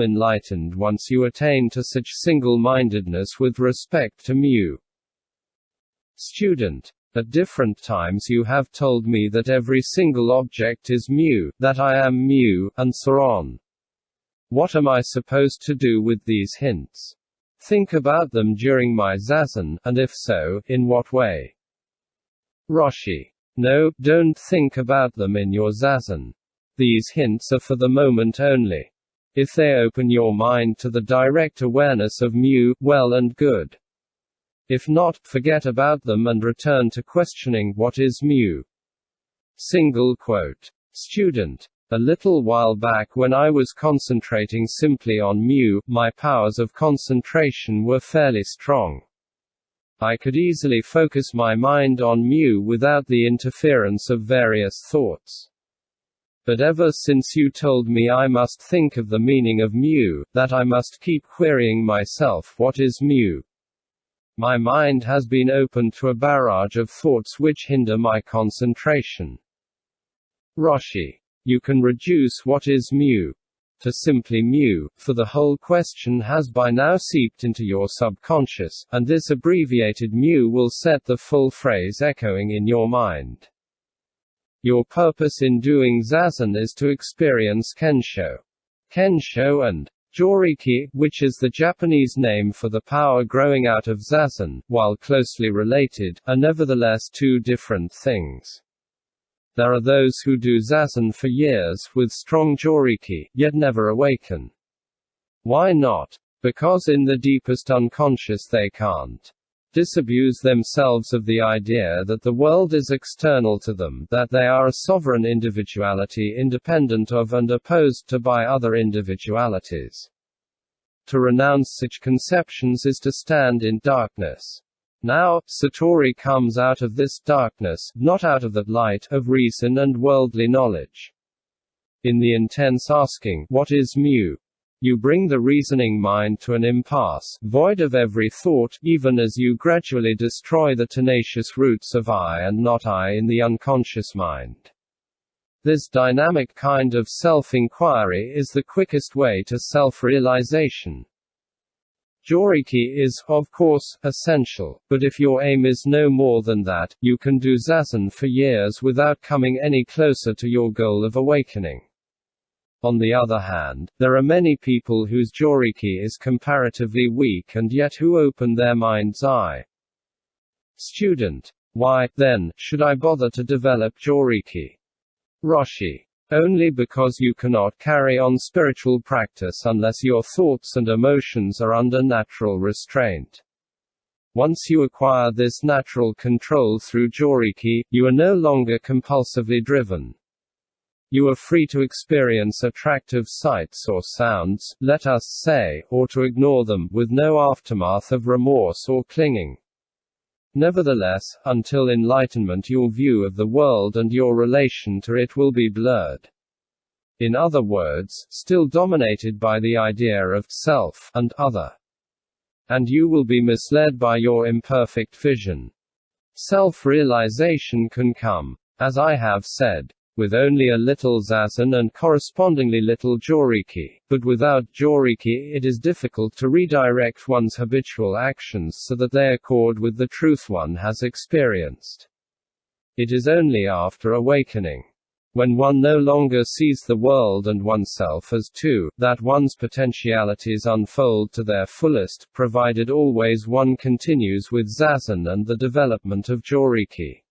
enlightened once you attain to such single-mindedness with respect to mu. Student. At different times you have told me that every single object is mu, that I am mu, and so on. What am I supposed to do with these hints? Think about them during my zazen, and if so, in what way? ROSHI. No, don't think about them in your zazen. These hints are for the moment only. If they open your mind to the direct awareness of mu, well and good. If not, forget about them and return to questioning what is mu. Single quote. Student. A little while back when I was concentrating simply on mu, my powers of concentration were fairly strong. I could easily focus my mind on mu without the interference of various thoughts. But ever since you told me I must think of the meaning of mu, that I must keep querying myself what is mu, my mind has been opened to a barrage of thoughts which hinder my concentration. ROSHI. You can reduce what is mu to simply mu, for the whole question has by now seeped into your subconscious, and this abbreviated mu will set the full phrase echoing in your mind. Your purpose in doing zazen is to experience kensho. Kensho and joriki, which is the Japanese name for the power growing out of zazen, while closely related, are nevertheless two different things. There are those who do zazen for years with strong joriki, yet never awaken. Why not? Because in the deepest unconscious they can't disabuse themselves of the idea that the world is external to them, that they are a sovereign individuality independent of and opposed to by other individualities. To renounce such conceptions is to stand in darkness. Now, Satori comes out of this darkness, not out of that light of reason and worldly knowledge. In the intense asking, what is mu? You bring the reasoning mind to an impasse, void of every thought, even as you gradually destroy the tenacious roots of I and not I in the unconscious mind. This dynamic kind of self-inquiry is the quickest way to self-realization. Joriki is, of course, essential, but if your aim is no more than that, you can do zazen for years without coming any closer to your goal of awakening. On the other hand, there are many people whose joriki is comparatively weak and yet who open their mind's eye. Student. Why, then, should I bother to develop joriki? ROSHI. Only because you cannot carry on spiritual practice unless your thoughts and emotions are under natural restraint. Once you acquire this natural control through joriki, you are no longer compulsively driven. You are free to experience attractive sights or sounds, let us say, or to ignore them, with no aftermath of remorse or clinging. Nevertheless, until enlightenment your view of the world and your relation to it will be blurred. In other words, still dominated by the idea of self and other. And you will be misled by your imperfect vision. Self-realization can come, as I have said, with only a little zazen and correspondingly little joriki, but without joriki it is difficult to redirect one's habitual actions so that they accord with the truth one has experienced. It is only after awakening, when one no longer sees the world and oneself as two, that one's potentialities unfold to their fullest, provided always one continues with zazen and the development of joriki.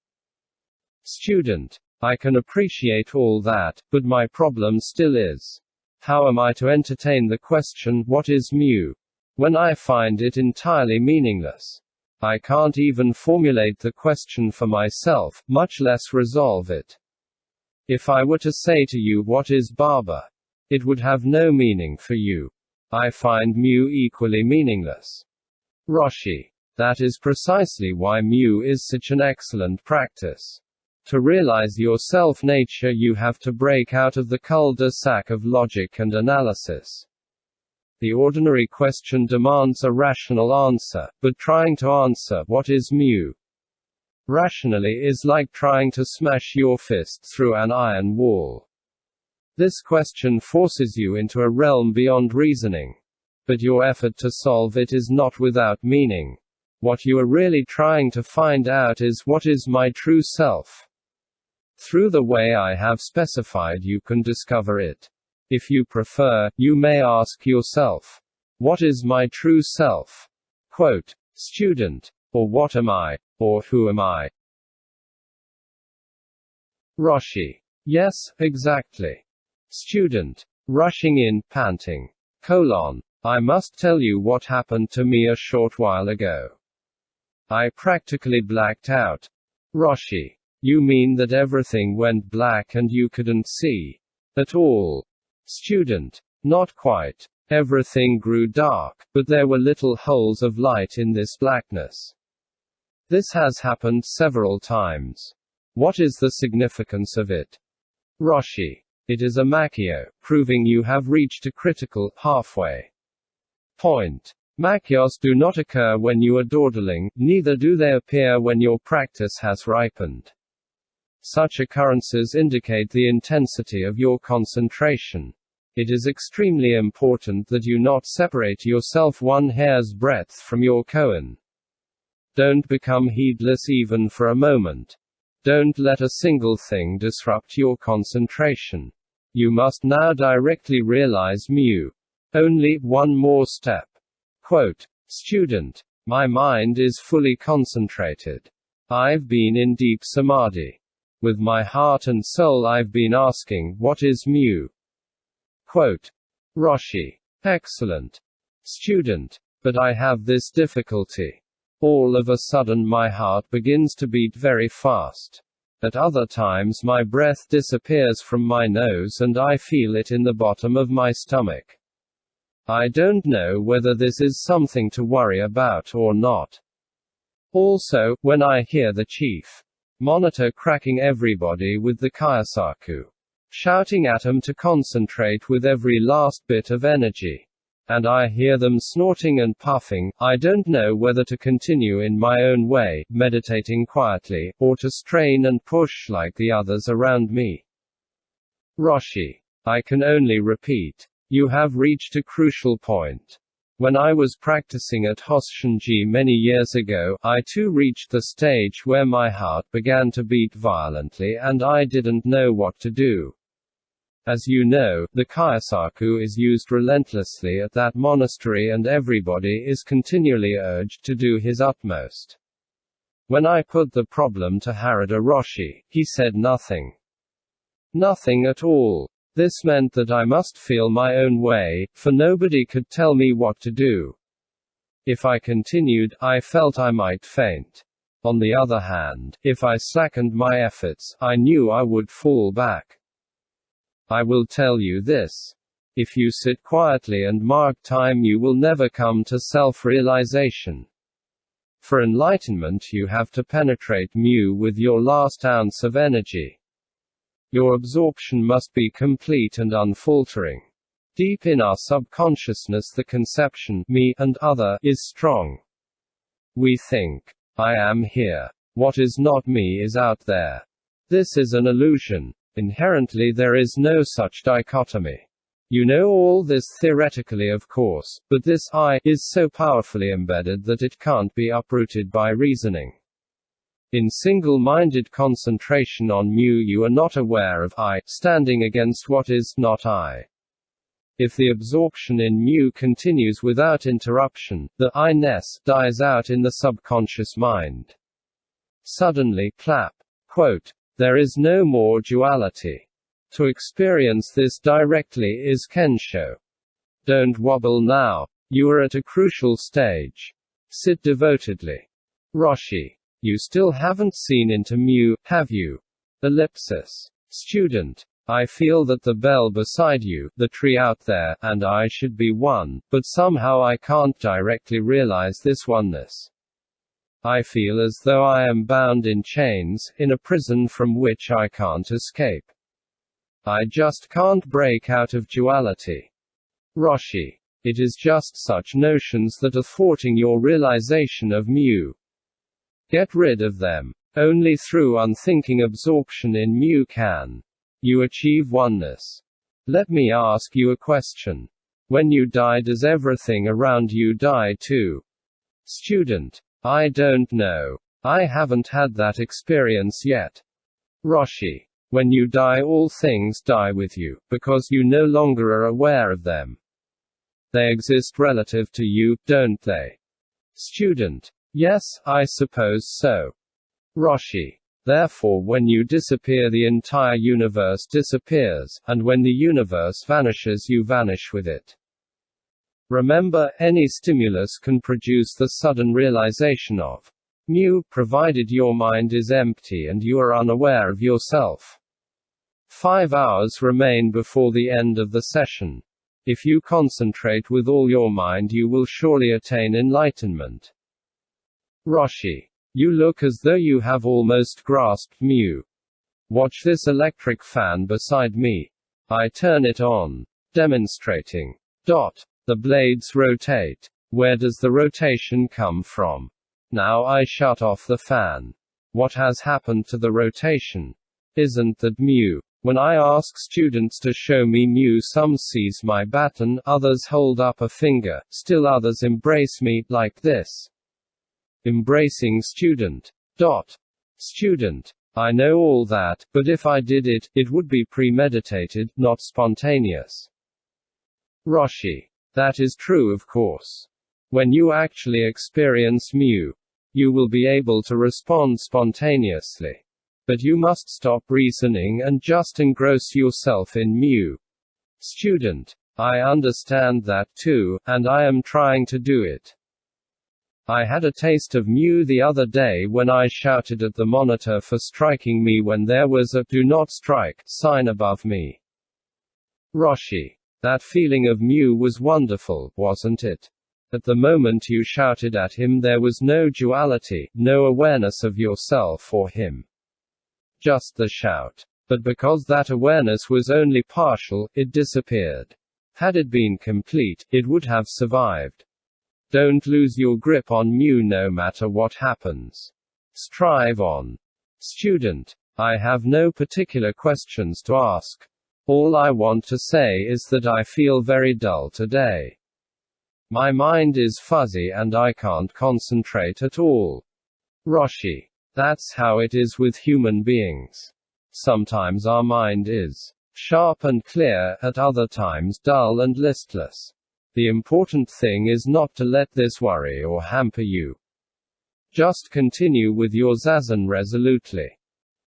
Student. I can appreciate all that, but my problem still is, how am I to entertain the question, what is mu? When I find it entirely meaningless. I can't even formulate the question for myself, much less resolve it. If I were to say to you what is Baba? It would have no meaning for you. I find mu equally meaningless. ROSHI. That is precisely why mu is such an excellent practice. To realize your self-nature you have to break out of the cul-de-sac of logic and analysis. The ordinary question demands a rational answer, but trying to answer what is mu rationally is like trying to smash your fist through an iron wall. This question forces you into a realm beyond reasoning. But your effort to solve it is not without meaning. What you are really trying to find out is, what is my true self? Through the way I have specified, you can discover it. If you prefer, you may ask yourself, what is my true self? Quote, student. Or what am I? Or who am I? ROSHI. Yes, exactly. Student. Rushing in, panting. I must tell you what happened to me a short while ago. I practically blacked out. ROSHI. You mean that everything went black and you couldn't see at all? Student. Not quite. Everything grew dark, but there were little holes of light in this blackness. This has happened several times. What is the significance of it? ROSHI. It is a makyo, proving you have reached a critical, halfway point. Makyos do not occur when you are dawdling, neither do they appear when your practice has ripened. Such occurrences indicate the intensity of your concentration. It is extremely important that you not separate yourself one hair's breadth from your koan. Don't become heedless even for a moment. Don't let a single thing disrupt your concentration. You must now directly realize mu. Only one more step. Quote, student. My mind is fully concentrated. I've been in deep samadhi. With my heart and soul I've been asking, what is mu? Quote, ROSHI. Excellent. Student. But I have this difficulty. All of a sudden my heart begins to beat very fast. At other times my breath disappears from my nose and I feel it in the bottom of my stomach. I don't know whether this is something to worry about or not. Also, when I hear the chief monitor cracking everybody with the kyasaku, shouting at them to concentrate with every last bit of energy, and I hear them snorting and puffing, I don't know whether to continue in my own way, meditating quietly, or to strain and push like the others around me. ROSHI. I can only repeat. You have reached a crucial point. When I was practicing at Hoshinji many years ago, I too reached the stage where my heart began to beat violently and I didn't know what to do. As you know, the kyasaku is used relentlessly at that monastery and everybody is continually urged to do his utmost. When I put the problem to Harada Roshi, he said nothing. Nothing at all. This meant that I must feel my own way, for nobody could tell me what to do. If I continued, I felt I might faint. On the other hand, if I slackened my efforts, I knew I would fall back. I will tell you this. If you sit quietly and mark time, you will never come to self-realization. For enlightenment, you have to penetrate mu with your last ounce of energy. Your absorption must be complete and unfaltering. Deep in our subconsciousness, the conception, me, and other, is strong. We think, I am here. What is not me is out there. This is an illusion. Inherently, there is no such dichotomy. You know all this theoretically, of course, but this I is so powerfully embedded that it can't be uprooted by reasoning. In single-minded concentration on mu, you are not aware of I standing against what is not I. If the absorption in mu continues without interruption, the I-ness dies out in the subconscious mind. Suddenly, clap. Quote, there is no more duality. To experience this directly is Kensho. Don't wobble now. You are at a crucial stage. Sit devotedly. ROSHI. You still haven't seen into mu, have you? Ellipsis. Student. I feel that the bell beside you, the tree out there, and I should be one, but somehow I can't directly realize this oneness. I feel as though I am bound in chains, in a prison from which I can't escape. I just can't break out of duality. ROSHI. It is just such notions that are thwarting your realization of mu. Get rid of them. Only through unthinking absorption in mu can you achieve oneness. Let me ask you a question. When you die, does everything around you die too? Student. I don't know. I haven't had that experience yet. ROSHI. When you die, all things die with you, because you no longer are aware of them. They exist relative to you, don't they? Student. Yes, I suppose so. ROSHI. Therefore, when you disappear, the entire universe disappears, and when the universe vanishes, you vanish with it. Remember, any stimulus can produce the sudden realization of mu, provided your mind is empty and you are unaware of yourself. 5 hours remain before the end of the session. If you concentrate with all your mind, you will surely attain enlightenment. ROSHI. You look as though you have almost grasped mu. Watch this electric fan beside me. I turn it on. Demonstrating. The blades rotate. Where does the rotation come from? Now I shut off the fan. What has happened to the rotation? Isn't that mu? When I ask students to show me mu, some seize my baton, others hold up a finger, still others embrace me, like this. Embracing student. Student. I know all that, but if I did it, it would be premeditated, not spontaneous. ROSHI. That is true, of course. When you actually experience mu, you will be able to respond spontaneously. But you must stop reasoning and just engross yourself in mu. Student. I understand that too, and I am trying to do it. I had a taste of mu the other day when I shouted at the monitor for striking me when there was a "do not strike" sign above me. ROSHI. That feeling of mu was wonderful, wasn't it? At the moment you shouted at him, there was no duality, no awareness of yourself or him. Just the shout. But because that awareness was only partial, it disappeared. Had it been complete, it would have survived. Don't lose your grip on mu no matter what happens. Strive on. Student. I have no particular questions to ask. All I want to say is that I feel very dull today. My mind is fuzzy and I can't concentrate at all. ROSHI. That's how it is with human beings. Sometimes our mind is sharp and clear, at other times dull and listless. The important thing is not to let this worry or hamper you. Just continue with your zazen resolutely.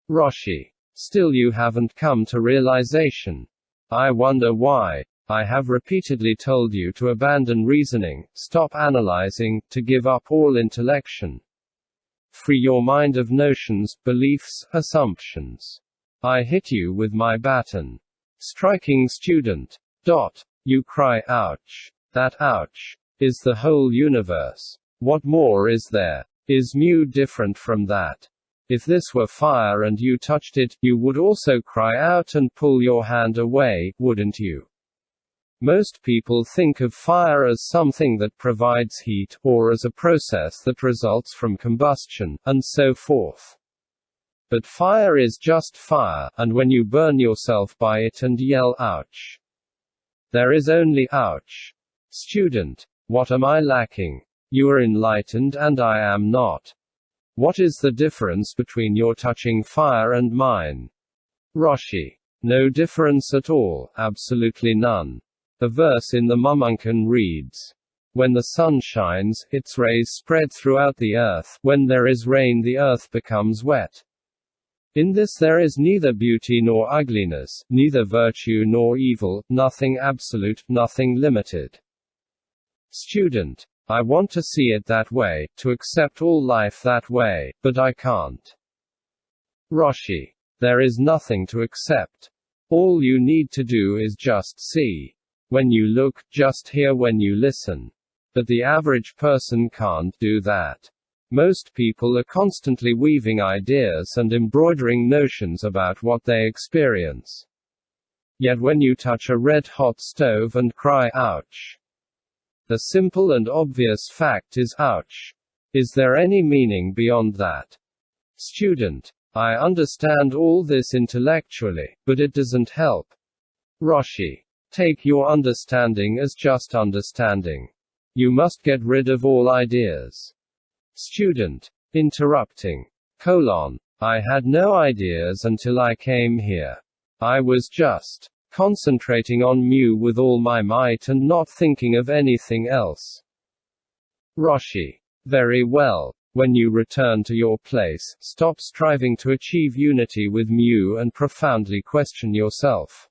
ROSHI. Still you haven't come to realization. I wonder why. I have repeatedly told you to abandon reasoning, stop analyzing, to give up all intellection. Free your mind of notions, beliefs, assumptions. I hit you with my baton. Striking student. You cry ouch. That ouch is the whole universe. What more is there? Is mu different from that? If this were fire and you touched it, you would also cry out and pull your hand away, wouldn't you? Most people think of fire as something that provides heat, or as a process that results from combustion, and so forth. But fire is just fire, and when you burn yourself by it and yell ouch, there is only ouch. Student. What am I lacking? You are enlightened and I am not. What is the difference between your touching fire and mine? ROSHI. No difference at all, absolutely none. A verse in the Mumunkan reads, when the sun shines, its rays spread throughout the earth. When there is rain, the earth becomes wet. In this there is neither beauty nor ugliness, neither virtue nor evil, nothing absolute, nothing limited. Student. I want to see it that way, to accept all life that way, but I can't. ROSHI. There is nothing to accept. All you need to do is just see. When you look, just hear when you listen. But the average person can't do that. Most people are constantly weaving ideas and embroidering notions about what they experience. Yet when you touch a red-hot stove and cry ouch, the simple and obvious fact is ouch. Is there any meaning beyond that? Student. I understand all this intellectually, but it doesn't help. ROSHI. Take your understanding as just understanding. You must get rid of all ideas. Student. Interrupting. I had no ideas until I came here. I was just concentrating on mu with all my might and not thinking of anything else. ROSHI. Very well. When you return to your place, stop striving to achieve unity with mu and profoundly question yourself.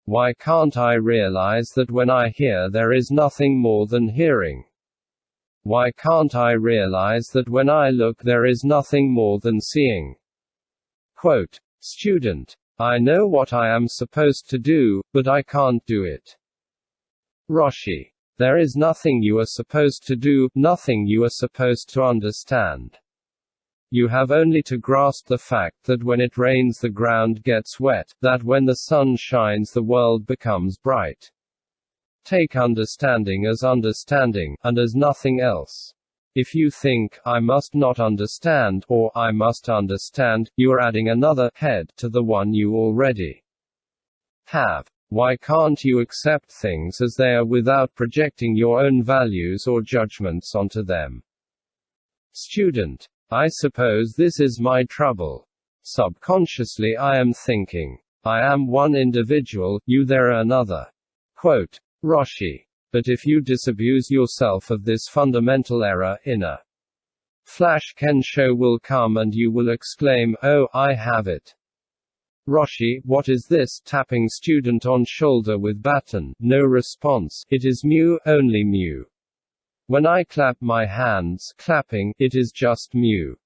Why can't I realize that when I hear there is nothing more than hearing? Why can't I realize that when I look there is nothing more than seeing? Quote. Student. I know what I am supposed to do, but I can't do it. ROSHI. There is nothing you are supposed to do, nothing you are supposed to understand. You have only to grasp the fact that when it rains the ground gets wet, that when the sun shines the world becomes bright. Take understanding as understanding, and as nothing else. If you think, I must not understand, or I must understand, you are adding another head to the one you already have. Why can't you accept things as they are without projecting your own values or judgments onto them? Student. I suppose this is my trouble. Subconsciously I am thinking, I am one individual, you there are another. Quote. ROSHI. But if you disabuse yourself of this fundamental error, inner flash Kensho will come and you will exclaim, oh, I have it. ROSHI. What is this? Tapping student on shoulder with baton. No response. It is mu, only mu. When I clap my hands, clapping, it is just mu.